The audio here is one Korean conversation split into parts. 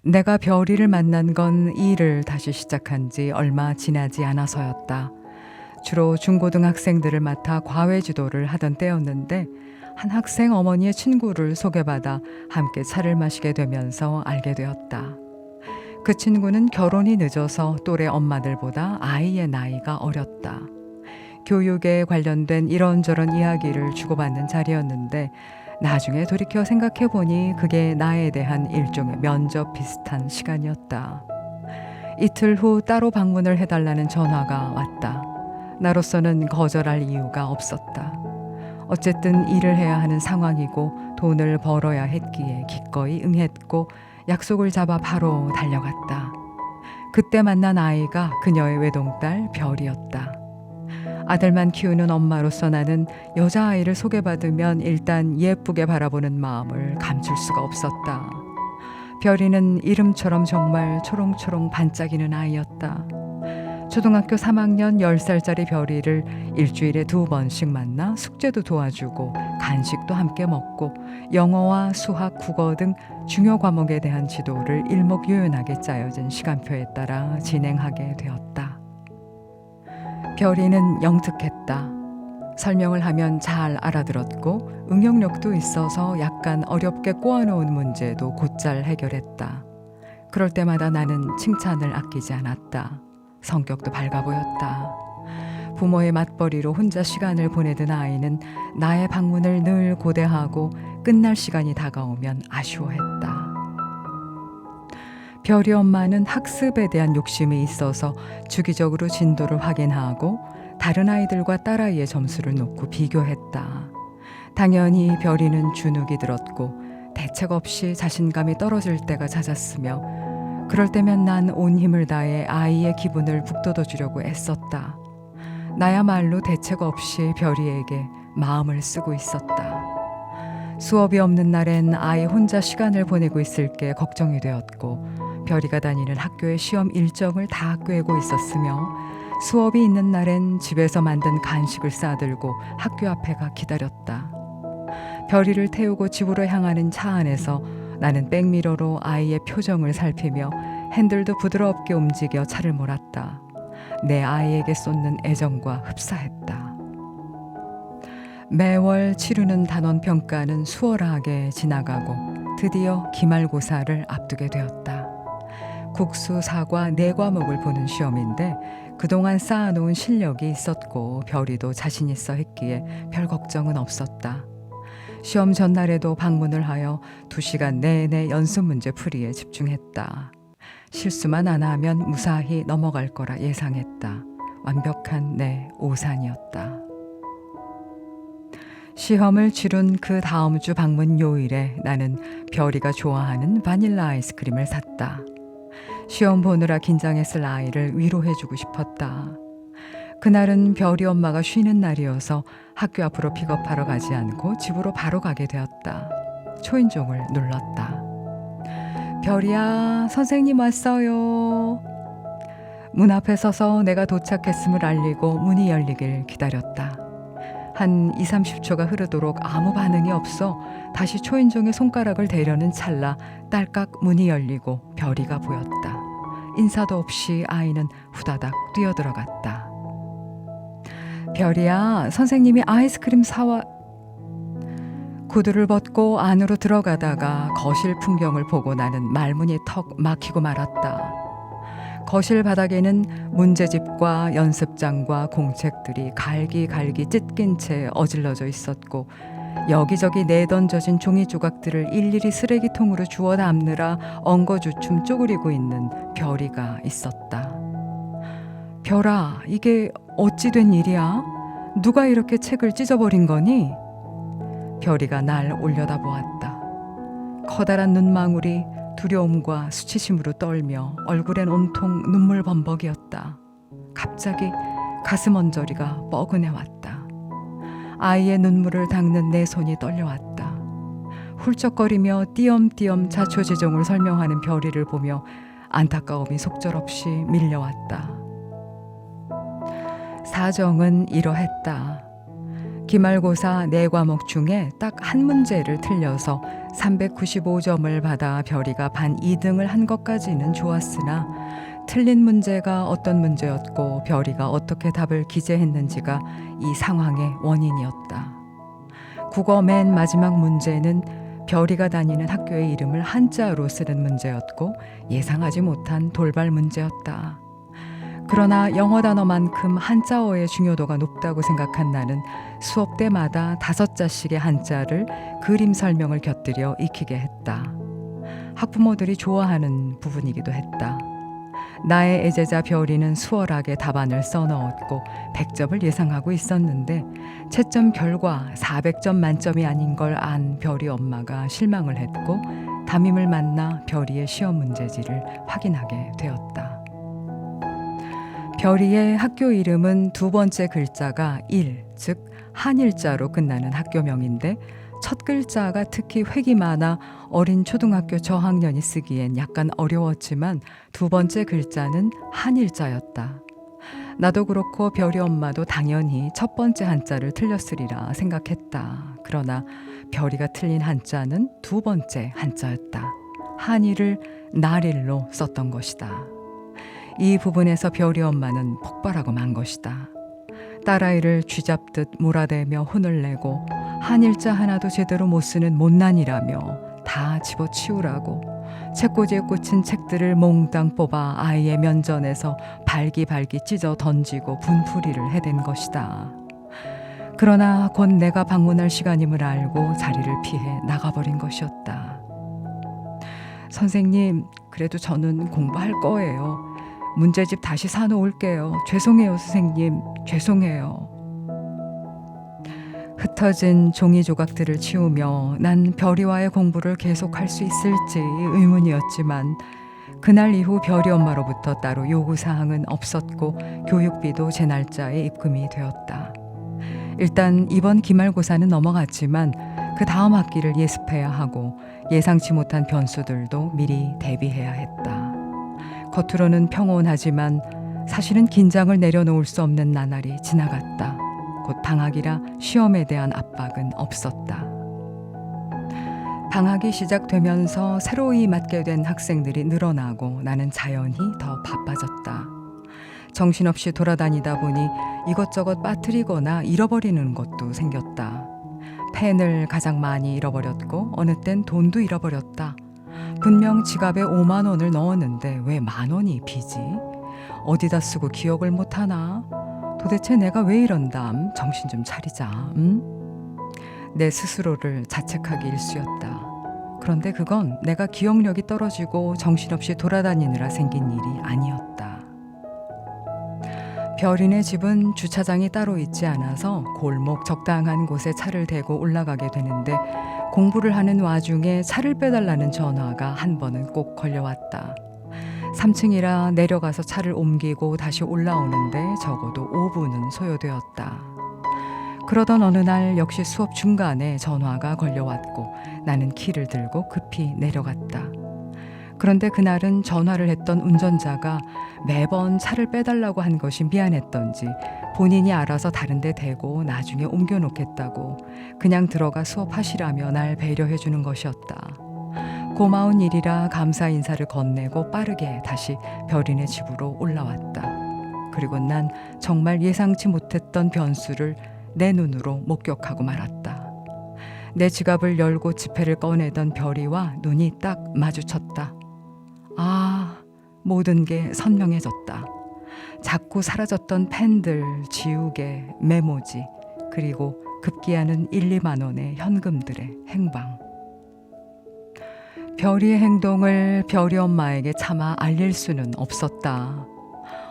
내가 별이를 만난 건 일을 다시 시작한 지 얼마 지나지 않아서였다. 주로 중고등학생들을 맡아 과외 지도를 하던 때였는데 한 학생 어머니의 친구를 소개받아 함께 차를 마시게 되면서 알게 되었다. 그 친구는 결혼이 늦어서 또래 엄마들보다 아이의 나이가 어렸다. 교육에 관련된 이런저런 이야기를 주고받는 자리였는데 나중에 돌이켜 생각해보니 그게 나에 대한 일종의 면접 비슷한 시간이었다. 이틀 후 따로 방문을 해달라는 전화가 왔다. 나로서는 거절할 이유가 없었다. 어쨌든 일을 해야 하는 상황이고 돈을 벌어야 했기에 기꺼이 응했고 약속을 잡아 바로 달려갔다. 그때 만난 아이가 그녀의 외동딸 별이었다. 아들만 키우는 엄마로서 나는 여자아이를 소개받으면 일단 예쁘게 바라보는 마음을 감출 수가 없었다. 별이는 이름처럼 정말 초롱초롱 반짝이는 아이였다. 초등학교 3학년 10살짜리 별이를 일주일에 2번씩 만나 숙제도 도와주고 간식도 함께 먹고 영어와 수학, 국어 등 중요 과목에 대한 지도를 일목요연하게 짜여진 시간표에 따라 진행하게 되었다. 별이는 영특했다. 설명을 하면 잘 알아들었고 응용력도 있어서 약간 어렵게 꼬아놓은 문제도 곧잘 해결했다. 그럴 때마다 나는 칭찬을 아끼지 않았다. 성격도 밝아 보였다. 부모의 맞벌이로 혼자 시간을 보내던 아이는 나의 방문을 늘 고대하고 끝날 시간이 다가오면 아쉬워했다. 별이 엄마는 학습에 대한 욕심이 있어서 주기적으로 진도를 확인하고 다른 아이들과 딸아이의 점수를 놓고 비교했다. 당연히 별이는 주눅이 들었고 대책 없이 자신감이 떨어질 때가 잦았으며 그럴 때면 난 온 힘을 다해 아이의 기분을 북돋워 주려고 애썼다. 나야말로 대책 없이 별이에게 마음을 쓰고 있었다. 수업이 없는 날엔 아이 혼자 시간을 보내고 있을 게 걱정이 되었고 별이가 다니는 학교의 시험 일정을 다 꿰고 있었으며 수업이 있는 날엔 집에서 만든 간식을 싸들고 학교 앞에 가 기다렸다. 별이를 태우고 집으로 향하는 차 안에서 나는 백미러로 아이의 표정을 살피며 핸들도 부드럽게 움직여 차를 몰았다. 내 아이에게 쏟는 애정과 흡사했다. 매월 치르는 단원 평가는 수월하게 지나가고 드디어 기말고사를 앞두게 되었다. 국수, 사과 4과목을 보는 시험인데 그동안 쌓아놓은 실력이 있었고 별이도 자신 있어 했기에 별 걱정은 없었다. 시험 전날에도 방문을 하여 2시간 내내 연습 문제 풀이에 집중했다. 실수만 안 하면 무사히 넘어갈 거라 예상했다. 완벽한 내 오산이었다. 시험을 치룬 그 다음 주 방문 요일에 나는 별이가 좋아하는 바닐라 아이스크림을 샀다. 시험 보느라 긴장했을 아이를 위로해주고 싶었다. 그날은 별이 엄마가 쉬는 날이어서 학교 앞으로 픽업하러 가지 않고 집으로 바로 가게 되었다. 초인종을 눌렀다. 별이야, 선생님 왔어요. 문 앞에 서서 내가 도착했음을 알리고 문이 열리길 기다렸다. 한 20-30초가 흐르도록 아무 반응이 없어 다시 초인종에 손가락을 대려는 찰나 딸깍 문이 열리고 별이가 보였다. 인사도 없이 아이는 후다닥 뛰어들어갔다. 별이야, 선생님이 아이스크림 사와... 구두를 벗고 안으로 들어가다가 거실 풍경을 보고 나는 말문이 턱 막히고 말았다. 거실 바닥에는 문제집과 연습장과 공책들이 갈기갈기 찢긴 채 어질러져 있었고 여기저기 내던져진 종이 조각들을 일일이 쓰레기통으로 주워 담느라 엉거주춤 쪼그리고 있는 별이가 있었다. 별아, 이게 어찌 된 일이야? 누가 이렇게 책을 찢어버린 거니? 별이가 날 올려다보았다. 커다란 눈망울이 두려움과 수치심으로 떨며 얼굴엔 온통 눈물 범벅이었다. 갑자기 가슴 언저리가 뻐근해 왔다. 아이의 눈물을 닦는 내 손이 떨려왔다. 훌쩍거리며 띄엄띄엄 자초지종을 설명하는 별이를 보며 안타까움이 속절없이 밀려왔다. 사정은 이러했다. 기말고사 4과목 중에 딱 한 문제를 틀려서 395점을 받아 별이가 반 2등을 한 것까지는 좋았으나 틀린 문제가 어떤 문제였고 별이가 어떻게 답을 기재했는지가 이 상황의 원인이었다. 국어 맨 마지막 문제는 별이가 다니는 학교의 이름을 한자로 쓰는 문제였고 예상하지 못한 돌발 문제였다. 그러나 영어 단어만큼 한자어의 중요도가 높다고 생각한 나는 수업 때마다 5자씩의 한자를 그림 설명을 곁들여 익히게 했다. 학부모들이 좋아하는 부분이기도 했다. 나의 애제자 별이는 수월하게 답안을 써넣었고 100점을 예상하고 있었는데 채점 결과 400점 만점이 아닌 걸 안 별이 엄마가 실망을 했고 담임을 만나 별이의 시험 문제지를 확인하게 되었다. 별이의 학교 이름은 두 번째 글자가 일, 즉 한일자로 끝나는 학교명인데 첫 글자가 특히 획이 많아 어린 초등학교 저학년이 쓰기엔 약간 어려웠지만 두 번째 글자는 한일자였다. 나도 그렇고 별이 엄마도 당연히 첫 번째 한자를 틀렸으리라 생각했다. 그러나 별이가 틀린 한자는 두 번째 한자였다. 한일을 날일로 썼던 것이다. 이 부분에서 별이 엄마는 폭발하고 만 것이다. 딸아이를 쥐잡듯 몰아대며 혼을 내고 한일자 하나도 제대로 못 쓰는 못난이라며 다 집어치우라고 책꽂이에 꽂힌 책들을 몽땅 뽑아 아이의 면전에서 발기발기 찢어 던지고 분풀이를 해댄 것이다. 그러나 곧 내가 방문할 시간임을 알고 자리를 피해 나가버린 것이었다. 선생님, 그래도 저는 공부할 거예요. 문제집 다시 사놓을게요. 죄송해요, 선생님. 죄송해요. 흩어진 종이 조각들을 치우며 난 별이와의 공부를 계속할 수 있을지 의문이었지만 그날 이후 별이 엄마로부터 따로 요구사항은 없었고 교육비도 제 날짜에 입금이 되었다. 일단 이번 기말고사는 넘어갔지만 그 다음 학기를 예습해야 하고 예상치 못한 변수들도 미리 대비해야 했다. 겉으로는 평온하지만 사실은 긴장을 내려놓을 수 없는 나날이 지나갔다. 곧 방학이라 시험에 대한 압박은 없었다. 방학이 시작되면서 새로이 맡게 된 학생들이 늘어나고 나는 자연히 더 바빠졌다. 정신없이 돌아다니다 보니 이것저것 빠뜨리거나 잃어버리는 것도 생겼다. 펜을 가장 많이 잃어버렸고 어느 땐 돈도 잃어버렸다. 분명 지갑에 5만 원을 넣었는데 왜 10,000원이 비지? 어디다 쓰고 기억을 못하나? 도대체 내가 왜 이런담? 정신 좀 차리자. 내 스스로를 자책하기 일쑤였다. 그런데 그건 내가 기억력이 떨어지고 정신없이 돌아다니느라 생긴 일이 아니었다. 별이네 집은 주차장이 따로 있지 않아서 골목 적당한 곳에 차를 대고 올라가게 되는데 공부를 하는 와중에 차를 빼달라는 전화가 한 번은 꼭 걸려왔다. 3층이라 내려가서 차를 옮기고 다시 올라오는데 적어도 5분은 소요되었다. 그러던 어느 날 역시 수업 중간에 전화가 걸려왔고 나는 키를 들고 급히 내려갔다. 그런데 그날은 전화를 했던 운전자가 매번 차를 빼달라고 한 것이 미안했던지 본인이 알아서 다른 데 대고 나중에 옮겨놓겠다고 그냥 들어가 수업하시라며 날 배려해 주는 것이었다. 고마운 일이라 감사 인사를 건네고 빠르게 다시 별이네 집으로 올라왔다. 그리고 난 정말 예상치 못했던 변수를 내 눈으로 목격하고 말았다. 내 지갑을 열고 지폐를 꺼내던 별이와 눈이 딱 마주쳤다. 아, 모든 게 선명해졌다. 자꾸 사라졌던 펜들, 지우개, 메모지, 그리고 급기야는 1, 2만 원의 현금들의 행방. 별이의 행동을 별이 엄마에게 차마 알릴 수는 없었다.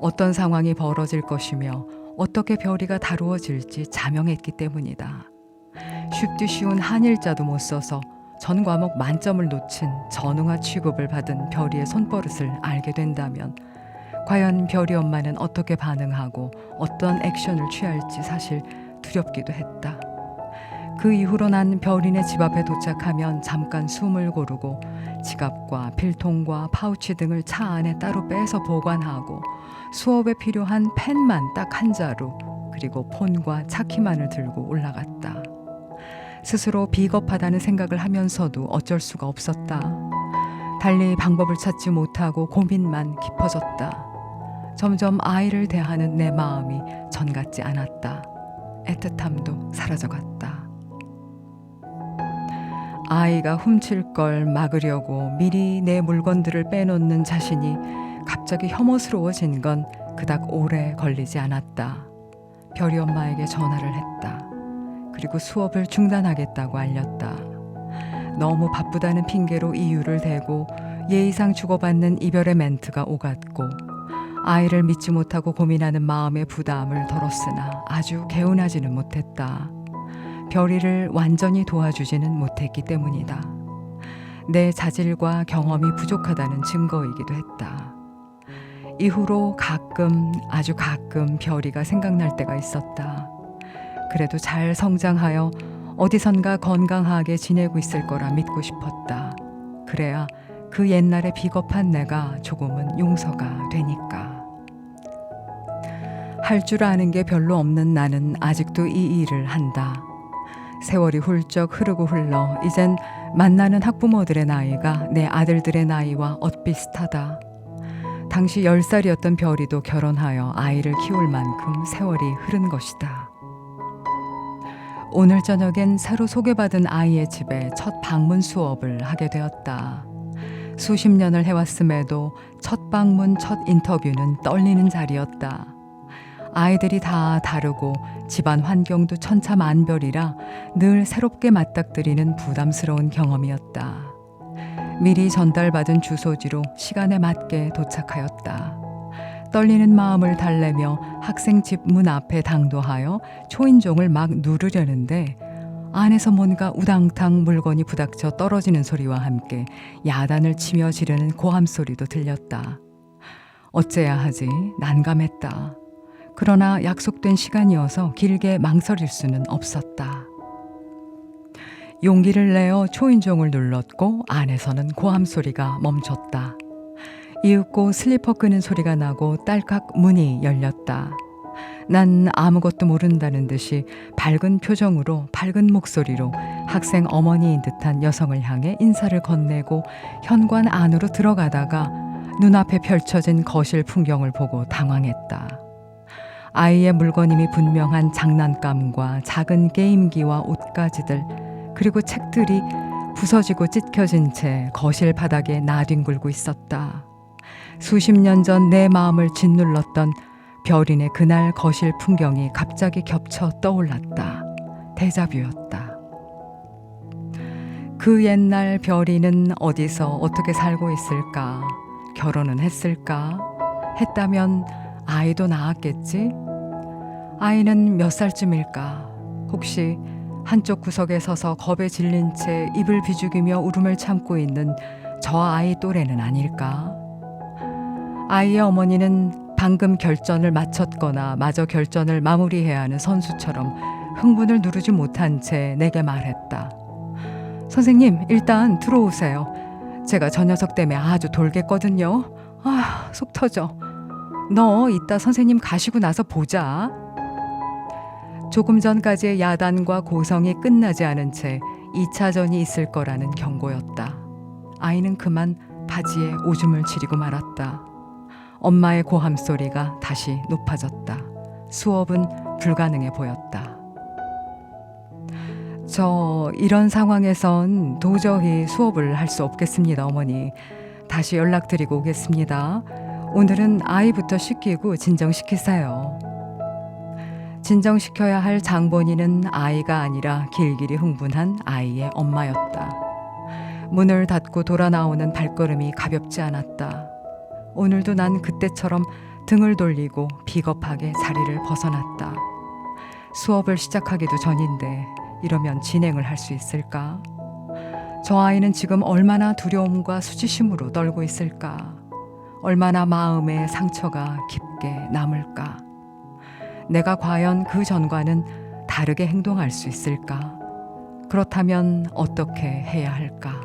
어떤 상황이 벌어질 것이며 어떻게 별이가 다루어질지 자명했기 때문이다. 쉽디 쉬운 한일자도 못 써서 전 과목 만점을 놓친 전응화 취급을 받은 별이의 손버릇을 알게 된다면 과연 별이 엄마는 어떻게 반응하고 어떤 액션을 취할지 사실 두렵기도 했다. 그 이후로 난 별이네 집 앞에 도착하면 잠깐 숨을 고르고 지갑과 필통과 파우치 등을 차 안에 따로 빼서 보관하고 수업에 필요한 펜만 딱 한 자루 그리고 폰과 차키만을 들고 올라갔다. 스스로 비겁하다는 생각을 하면서도 어쩔 수가 없었다. 달리 방법을 찾지 못하고 고민만 깊어졌다. 점점 아이를 대하는 내 마음이 전 같지 않았다. 애틋함도 사라져갔다. 아이가 훔칠 걸 막으려고 미리 내 물건들을 빼놓는 자신이 갑자기 혐오스러워진 건 그닥 오래 걸리지 않았다. 별이 엄마에게 전화를 했다. 그리고 수업을 중단하겠다고 알렸다. 너무 바쁘다는 핑계로 이유를 대고 예의상 주고받는 이별의 멘트가 오갔고 아이를 믿지 못하고 고민하는 마음의 부담을 덜었으나 아주 개운하지는 못했다. 별이를 완전히 도와주지는 못했기 때문이다. 내 자질과 경험이 부족하다는 증거이기도 했다. 이후로 가끔, 아주 가끔 별이가 생각날 때가 있었다. 그래도 잘 성장하여 어디선가 건강하게 지내고 있을 거라 믿고 싶었다. 그래야 그 옛날의 비겁한 내가 조금은 용서가 되니까. 할 줄 아는 게 별로 없는 나는 아직도 이 일을 한다. 세월이 훌쩍 흐르고 흘러 이젠 만나는 학부모들의 나이가 내 아들들의 나이와 엇비슷하다. 당시 10살이었던 별이도 결혼하여 아이를 키울 만큼 세월이 흐른 것이다. 오늘 저녁엔 새로 소개받은 아이의 집에 첫 방문 수업을 하게 되었다. 수십 년을 해왔음에도 첫 방문, 첫 인터뷰는 떨리는 자리였다. 아이들이 다 다르고 집안 환경도 천차만별이라 늘 새롭게 맞닥뜨리는 부담스러운 경험이었다. 미리 전달받은 주소지로 시간에 맞게 도착하였다. 떨리는 마음을 달래며 학생 집 문 앞에 당도하여 초인종을 막 누르려는데 안에서 뭔가 우당탕 물건이 부닥쳐 떨어지는 소리와 함께 야단을 치며 지르는 고함 소리도 들렸다. 어째야 하지 난감했다. 그러나 약속된 시간이어서 길게 망설일 수는 없었다. 용기를 내어 초인종을 눌렀고 안에서는 고함 소리가 멈췄다. 이윽고 슬리퍼 끄는 소리가 나고 딸깍 문이 열렸다. 난 아무것도 모른다는 듯이 밝은 표정으로 밝은 목소리로 학생 어머니인 듯한 여성을 향해 인사를 건네고 현관 안으로 들어가다가 눈앞에 펼쳐진 거실 풍경을 보고 당황했다. 아이의 물건임이 분명한 장난감과 작은 게임기와 옷가지들 그리고 책들이 부서지고 찢겨진 채 거실 바닥에 나뒹굴고 있었다. 수십 년 전 내 마음을 짓눌렀던 별인의 그날 거실 풍경이 갑자기 겹쳐 떠올랐다. 데자뷰였다. 그 옛날 별이는 어디서 어떻게 살고 있을까? 결혼은 했을까? 했다면 아이도 낳았겠지? 아이는 몇 살쯤일까? 혹시 한쪽 구석에 서서 겁에 질린 채 입을 비죽이며 울음을 참고 있는 저 아이 또래는 아닐까? 아이의 어머니는 방금 결전을 마쳤거나 마저 결전을 마무리해야 하는 선수처럼 흥분을 누르지 못한 채 내게 말했다. 선생님, 일단 들어오세요. 제가 저 녀석 때문에 아주 돌겠거든요. 아, 속 터져. 너 이따 선생님 가시고 나서 보자. 조금 전까지의 야단과 고성이 끝나지 않은 채 2차전이 있을 거라는 경고였다. 아이는 그만 바지에 오줌을 지리고 말았다. 엄마의 고함 소리가 다시 높아졌다. 수업은 불가능해 보였다. 저 이런 상황에선 도저히 수업을 할 수 없겠습니다, 어머니. 다시 연락드리고 오겠습니다. 오늘은 아이부터 시키고 진정시키세요. 진정시켜야 할 장본인은 아이가 아니라 길길이 흥분한 아이의 엄마였다. 문을 닫고 돌아 나오는 발걸음이 가볍지 않았다. 오늘도 난 그때처럼 등을 돌리고 비겁하게 자리를 벗어났다. 수업을 시작하기도 전인데 이러면 진행을 할 수 있을까? 저 아이는 지금 얼마나 두려움과 수치심으로 떨고 있을까? 얼마나 마음의 상처가 깊게 남을까? 내가 과연 그 전과는 다르게 행동할 수 있을까? 그렇다면 어떻게 해야 할까?